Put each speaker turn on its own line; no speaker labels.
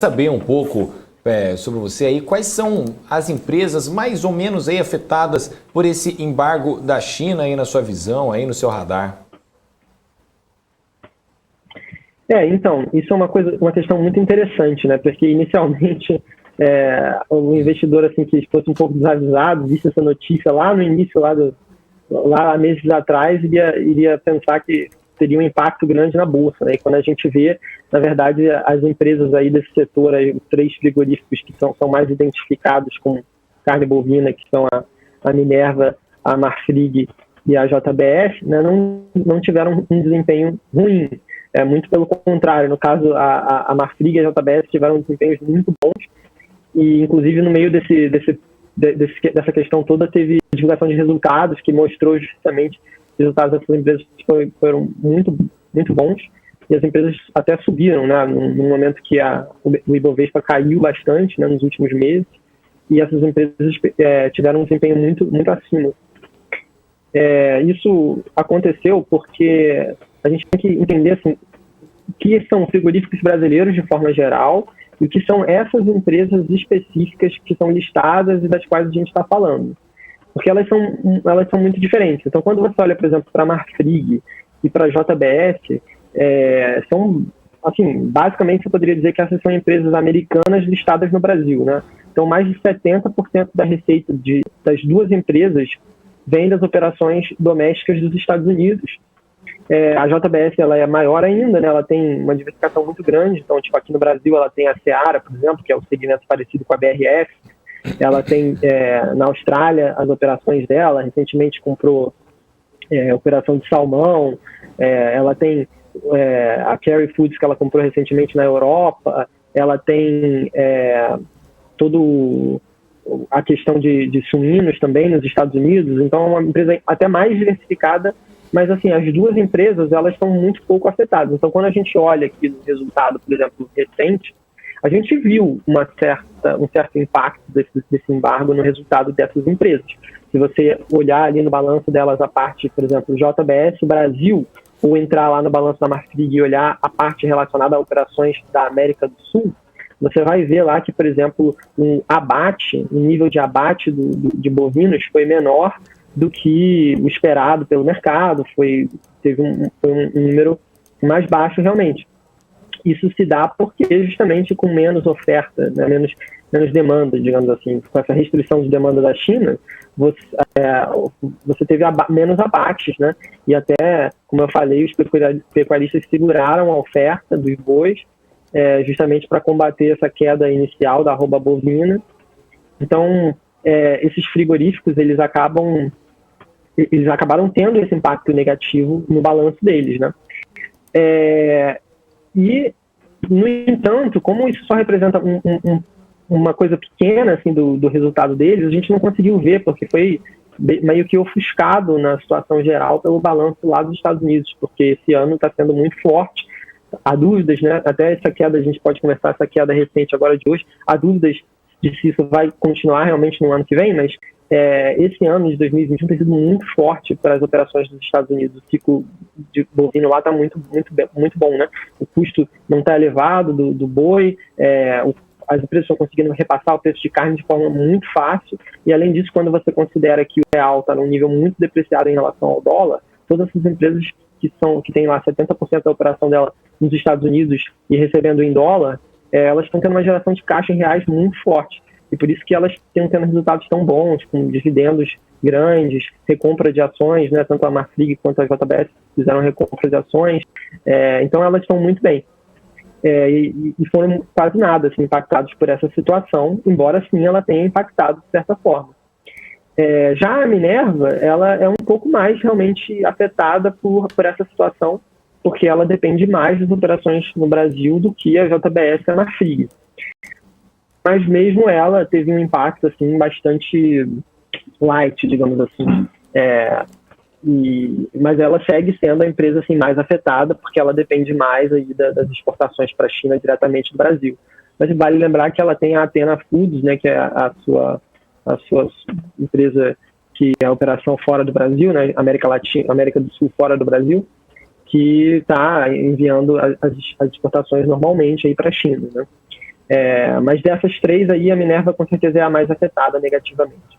Saber um pouco sobre você aí, quais são as empresas mais ou menos aí afetadas por esse embargo da China aí na sua visão, aí no seu radar?
Então, isso é uma questão muito interessante, né? Porque inicialmente o investidor assim que fosse um pouco desavisado, visse essa notícia lá no início, lá meses atrás, iria pensar que teria um impacto grande na bolsa, né? E quando a gente vê, na verdade, as empresas aí desse setor, aí, os 3 frigoríficos que são mais identificados com carne bovina, que são a Minerva, a Marfrig e a JBS, né, não tiveram um desempenho ruim. Muito pelo contrário, no caso, a Marfrig e a JBS tiveram desempenhos muito bons, e inclusive no meio dessa questão toda teve divulgação de resultados que mostrou justamente os resultados dessas empresas que foram muito, muito bons, e as empresas até subiram, né, no momento que o Ibovespa caiu bastante, né, nos últimos meses, e essas empresas tiveram um desempenho muito, muito acima. Isso aconteceu porque a gente tem que entender assim, o que são frigoríficos brasileiros de forma geral e o que são essas empresas específicas que são listadas e das quais a gente está falando. Porque elas são muito diferentes. Então, quando você olha, por exemplo, para a Marfrig e para a JBS, são, assim, basicamente você poderia dizer que essas são empresas americanas listadas no Brasil, né? Então, mais de 70% da receita das duas empresas vem das operações domésticas dos Estados Unidos. A JBS ela é maior ainda, né? Ela tem uma diversificação muito grande. Então, tipo, aqui no Brasil ela tem a Seara, por exemplo, que é um segmento parecido com a BRF. Ela tem na Austrália as operações dela. Recentemente comprou operação de salmão. Ela tem a Kerry Foods, que ela comprou recentemente na Europa. Ela tem todo a questão de suínos também nos Estados Unidos. Então, é uma empresa até mais diversificada, mas assim, as duas empresas elas estão muito pouco afetadas. Então, quando a gente olha aqui no resultado, por exemplo, recente, a gente viu um certo impacto desse embargo no resultado dessas empresas. Se você olhar ali no balanço delas, a parte, por exemplo, JBS Brasil, ou entrar lá no balanço da Marfrig e olhar a parte relacionada a operações da América do Sul, você vai ver lá que, por exemplo, o nível de abate de bovinos foi menor do que o esperado pelo mercado, teve um número mais baixo realmente. Isso se dá porque justamente com menos oferta, né, menos demanda, digamos assim, com essa restrição de demanda da China, você teve menos abates, né? E até, como eu falei, os pecuaristas seguraram a oferta dos bois, justamente para combater essa queda inicial da arroba bovina. Então, esses frigoríficos, eles acabaram tendo esse impacto negativo no balanço deles, né? E, no entanto, como isso só representa uma coisa pequena assim, do resultado deles, a gente não conseguiu ver, porque foi meio que ofuscado na situação geral pelo balanço lá dos Estados Unidos, porque esse ano está sendo muito forte. Há dúvidas, né? Até essa queda, a gente pode conversar, essa queda recente agora de hoje, há dúvidas de se isso vai continuar realmente no ano que vem, mas esse ano de 2021 tem sido muito forte para as operações dos Estados Unidos. O ciclo de bovino lá está muito, muito, muito bom, né? O custo não está elevado do boi, as empresas estão conseguindo repassar o preço de carne de forma muito fácil, e além disso, quando você considera que o real está num nível muito depreciado em relação ao dólar, todas essas empresas que têm lá 70% da operação dela nos Estados Unidos e recebendo em dólar, elas estão tendo uma geração de caixa em reais muito forte. E por isso que elas estão tendo resultados tão bons, com dividendos grandes, recompra de ações, né? Tanto a Marfrig quanto a JBS fizeram recompra de ações. Então elas estão muito bem. E foram quase nada assim, impactados por essa situação, embora sim ela tenha impactado de certa forma. Já a Minerva, ela é um pouco mais realmente afetada por essa situação, porque ela depende mais das operações no Brasil do que a JBS e a Marfrig. Mas mesmo ela teve um impacto assim, bastante light, digamos assim. Mas ela segue sendo a empresa assim, mais afetada, porque ela depende mais aí das exportações para a China diretamente do Brasil. Mas vale lembrar que ela tem a Athena Foods, né, que é a sua empresa que é a operação fora do Brasil, né, América do Sul fora do Brasil, que está enviando as exportações normalmente para a China, né? Mas dessas três aí, a Minerva com certeza é a mais afetada negativamente.